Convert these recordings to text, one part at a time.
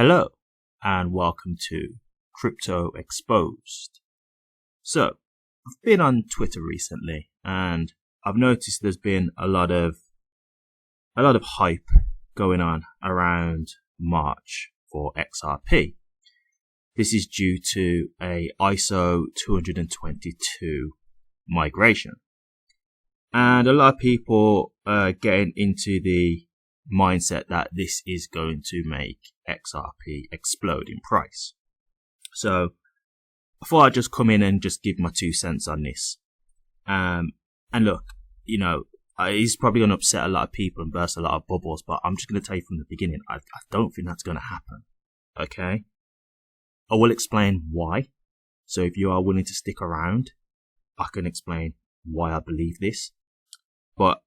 Hello and welcome to Crypto Exposed. So, I've been on Twitter recently and I've noticed there's been a lot of hype going on around March for XRP. This is due to a ISO20022 migration. And a lot of people are getting into the mindset that this is going to make XRP explode in price. So I thought I'd just come in and just give my 2 cents on this. And look, it's probably going to upset a lot of people and burst a lot of bubbles, but I'm just going to tell you from the beginning, I don't think that's going to happen. Okay? I will explain why. So if you are willing to stick around, I can explain why I believe this. But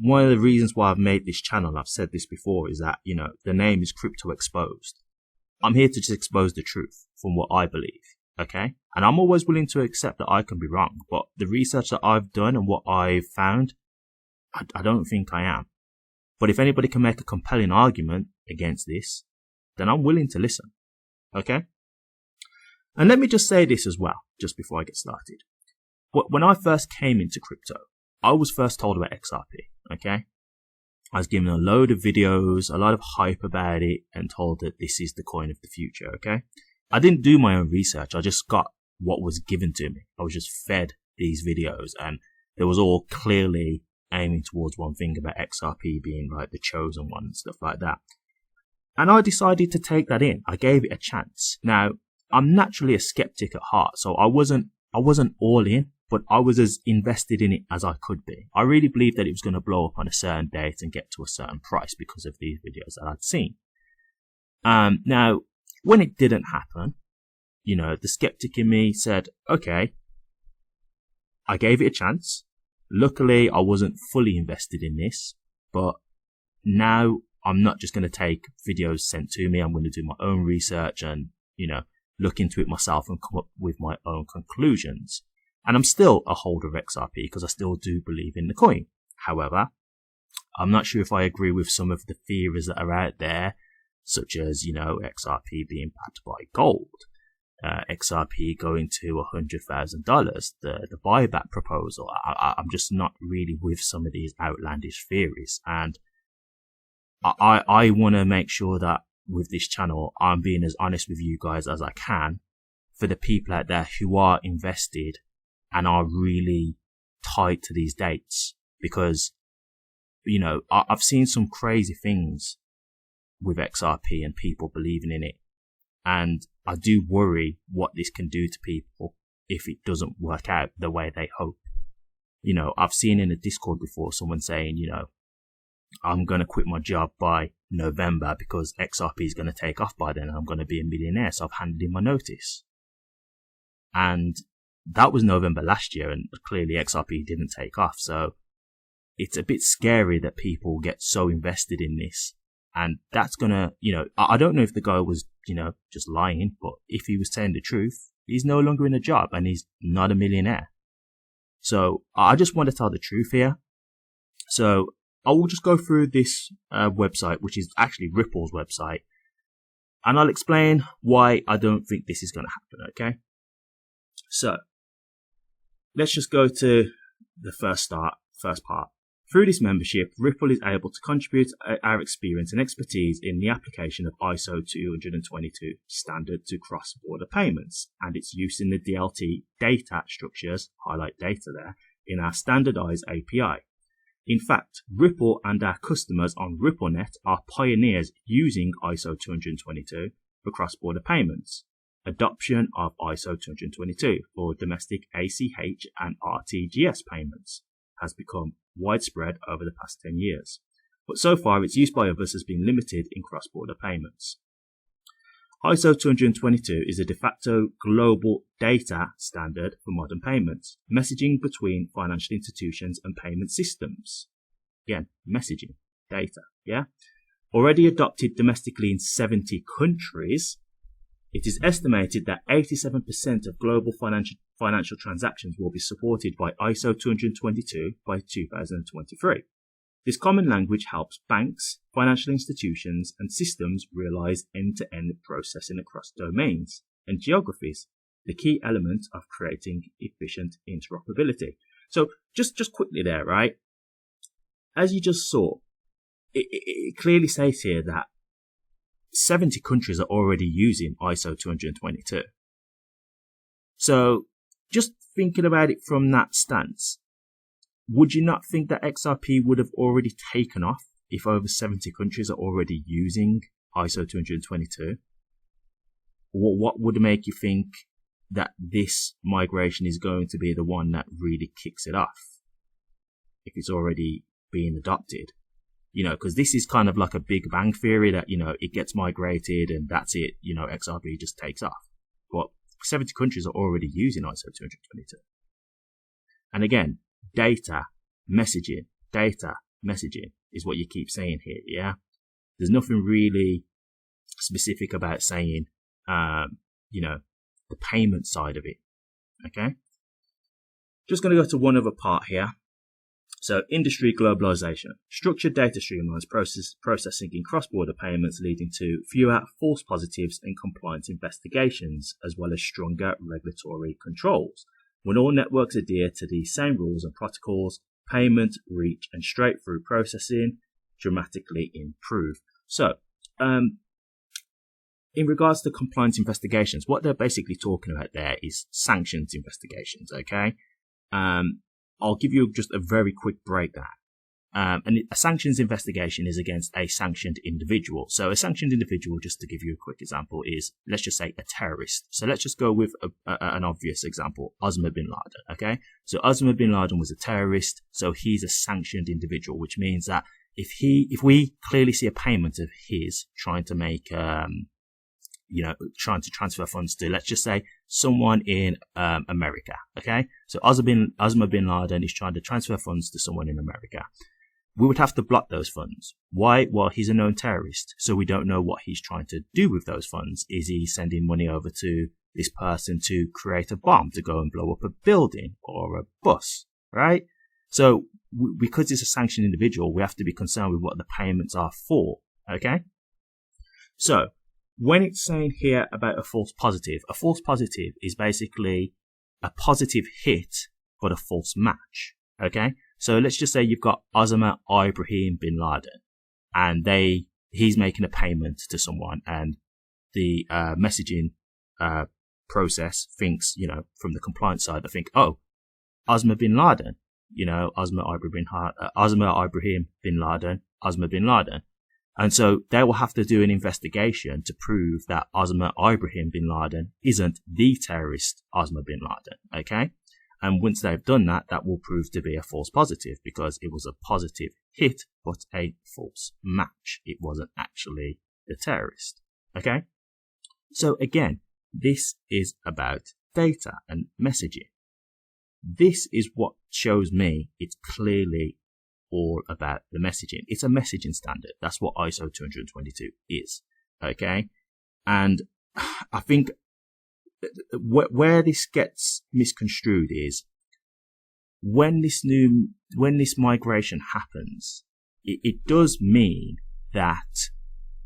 one of the reasons why I've made this channel, I've said this before, is that, the name is Crypto Exposed. I'm here to just expose the truth from what I believe, okay? And I'm always willing to accept that I can be wrong, but the research that I've done and what I've found, I don't think I am. But if anybody can make a compelling argument against this, then I'm willing to listen, okay? And let me just say this as well, just before I get started. When I first came into crypto, I was first told about XRP, okay? I was given a load of videos, a lot of hype about it, and told that this is the coin of the future, okay? I didn't do my own research. I just got what was given to me. I was just fed these videos, and it was all clearly aiming towards one thing about XRP being like the chosen one and stuff like that. And I decided to take that in. I gave it a chance. Now, I'm naturally a skeptic at heart, so I wasn't all in, but I was as invested in it as I could be. I really believed that it was going to blow up on a certain date and get to a certain price because of these videos that I'd seen. Now, when it didn't happen, the skeptic in me said, okay, I gave it a chance. Luckily, I wasn't fully invested in this, but now I'm not just going to take videos sent to me. I'm going to do my own research and, look into it myself and come up with my own conclusions. And I'm still a holder of XRP because I still do believe in the coin. However, I'm not sure if I agree with some of the theories that are out there, such as, XRP being backed by gold, XRP going to $100,000, the buyback proposal. I'm just not really with some of these outlandish theories. And I want to make sure that with this channel, I'm being as honest with you guys as I can for the people out there who are invested and are really tied to these dates, because, I've seen some crazy things with XRP and people believing in it. And I do worry what this can do to people if it doesn't work out the way they hope. I've seen in a Discord before someone saying, I'm going to quit my job by November because XRP is going to take off by then and I'm going to be a millionaire. So I've handed in my notice. And that was November last year, and clearly XRP didn't take off. So it's a bit scary that people get so invested in this. And that's gonna, I don't know if the guy was, just lying, but if he was telling the truth, he's no longer in a job and he's not a millionaire. So I just want to tell the truth here. So I will just go through this website, which is actually Ripple's website, and I'll explain why I don't think this is going to happen, okay? So let's just go to the first part. Through this membership, Ripple is able to contribute our experience and expertise in the application of ISO20022 standard to cross-border payments and its use in the DLT data structures, highlight data there, in our standardized API. In fact, Ripple and our customers on RippleNet are pioneers using ISO20022 for cross-border payments. Adoption of ISO20022 for domestic ACH and RTGS payments has become widespread over the past 10 years, but so far its use by others has been limited in cross-border payments. ISO20022 is a de facto global data standard for modern payments, messaging between financial institutions and payment systems. Again, messaging, data, yeah? Already adopted domestically in 70 countries, it is estimated that 87% of global financial transactions will be supported by ISO20022 by 2023. This common language helps banks, financial institutions, and systems realize end-to-end processing across domains and geographies, the key element of creating efficient interoperability. So just quickly there, right? As you just saw, it clearly says here that 70 countries are already using ISO20022. So just thinking about it from that stance, would you not think that XRP would have already taken off if over 70 countries are already using ISO20022? What would make you think that this migration is going to be the one that really kicks it off if it's already being adopted? You know, because this is kind of like a big bang theory that, you know, it gets migrated and that's it, you know, XRP just takes off. But 70 countries are already using ISO20022. And again, data messaging is what you keep saying here, yeah? There's nothing really specific about saying, you know, the payment side of it, okay? Just going to go to one other part here. So, industry globalization. Structured data streamlines processing in cross-border payments, leading to fewer false positives and compliance investigations, as well as stronger regulatory controls. When all networks adhere to the same rules and protocols, payment, reach, and straight-through processing dramatically improve. So, in regards to compliance investigations, what they're basically talking about there is sanctions investigations, okay? I'll give you just a very quick breakdown. And a sanctions investigation is against a sanctioned individual. So a sanctioned individual, just to give you a quick example, is, let's just say, a terrorist. So let's just go with an obvious example, Osama bin Laden, okay? So Osama bin Laden was a terrorist, so he's a sanctioned individual, which means that if we clearly see a payment of his trying to make, you know, trying to transfer funds to, let's just say, someone in America, okay? So Osama bin Laden is trying to transfer funds to someone in America. We would have to block those funds. Why? Well, he's a known terrorist, so we don't know what he's trying to do with those funds. Is he sending money over to this person to create a bomb, to go and blow up a building or a bus, right? So because it's a sanctioned individual, we have to be concerned with what the payments are for, okay? So when it's saying here about a false positive is basically a positive hit but a false match, okay? So let's just say you've got Osama Ibrahim bin Laden and he's making a payment to someone, and the messaging process thinks, you know, from the compliance side, they think, oh, Osama bin Laden, you know, Osama Ibrahim bin Laden. And so they will have to do an investigation to prove that Osama Ibrahim bin Laden isn't the terrorist Osama bin Laden, okay? And once they've done that, that will prove to be a false positive because it was a positive hit, but a false match. It wasn't actually the terrorist, okay? So again, this is about data and messaging. This is what shows me it's clearly all about the messaging. It's a messaging standard. That's what ISO 20022 is, okay? And I think where this gets misconstrued is when this migration happens, it does mean that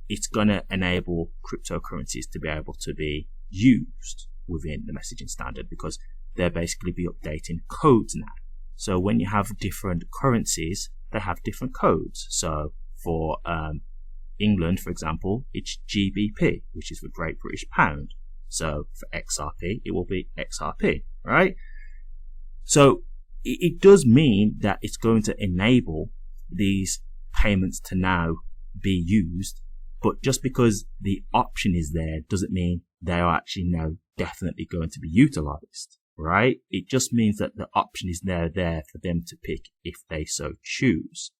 it's going to enable cryptocurrencies to be able to be used within the messaging standard, because they'll basically be updating codes now. So when you have different currencies, they have different codes. So for England, for example, it's GBP, which is for Great British Pound. So for XRP, it will be XRP, right? So it does mean that it's going to enable these payments to now be used. But just because the option is there doesn't mean they are actually now definitely going to be utilized, right? It just means that the option is there for them to pick if they so choose.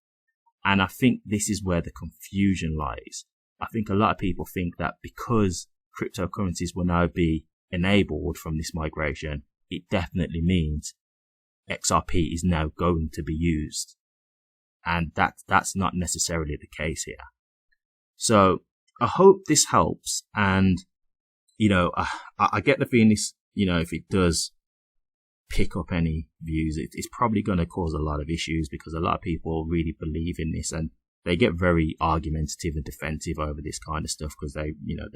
And I think this is where the confusion lies. I think a lot of people think that because cryptocurrencies will now be enabled from this migration, it definitely means XRP is now going to be used. And that's not necessarily the case here. So I hope this helps. And, you know, I get the feeling this, you know, if it does pick up any views. It's probably going to cause a lot of issues because a lot of people really believe in this and they get very argumentative and defensive over this kind of stuff because they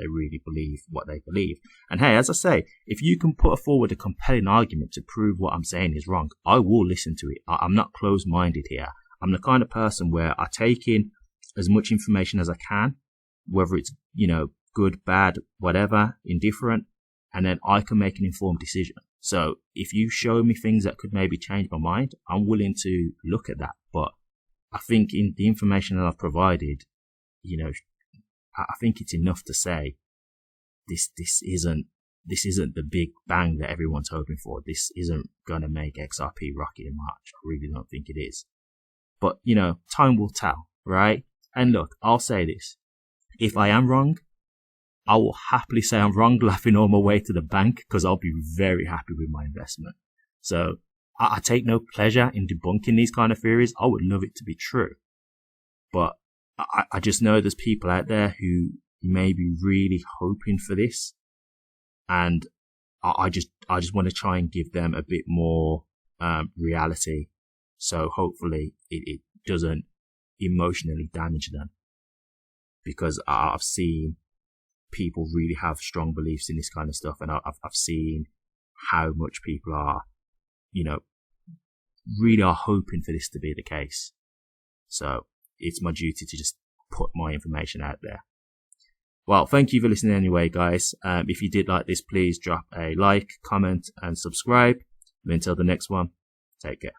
really believe what they believe. And hey, as I say, if you can put forward a compelling argument to prove what I'm saying is wrong, I will listen to it. I'm not closed-minded here. I'm the kind of person where I take in as much information as I can, whether it's, good, bad, whatever, indifferent, and then I can make an informed decision. So if you show me things that could maybe change my mind, I'm willing to look at that. But I think in the information that I've provided, I think it's enough to say this isn't the big bang that everyone's hoping for. This isn't going to make XRP rocket in March. I really don't think it is. But, time will tell, right? And look, I'll say this. If I am wrong, I will happily say I'm wrong, laughing all my way to the bank, because I'll be very happy with my investment. So I take no pleasure in debunking these kind of theories. I would love it to be true. But I just know there's people out there who may be really hoping for this. And I just want to try and give them a bit more reality. So hopefully it doesn't emotionally damage them. Because I've seen people really have strong beliefs in this kind of stuff. And I've seen how much people are, really are hoping for this to be the case. So it's my duty to just put my information out there. Well, thank you for listening anyway, guys. If you did like this, please drop a like, comment, and subscribe. And until the next one, take care.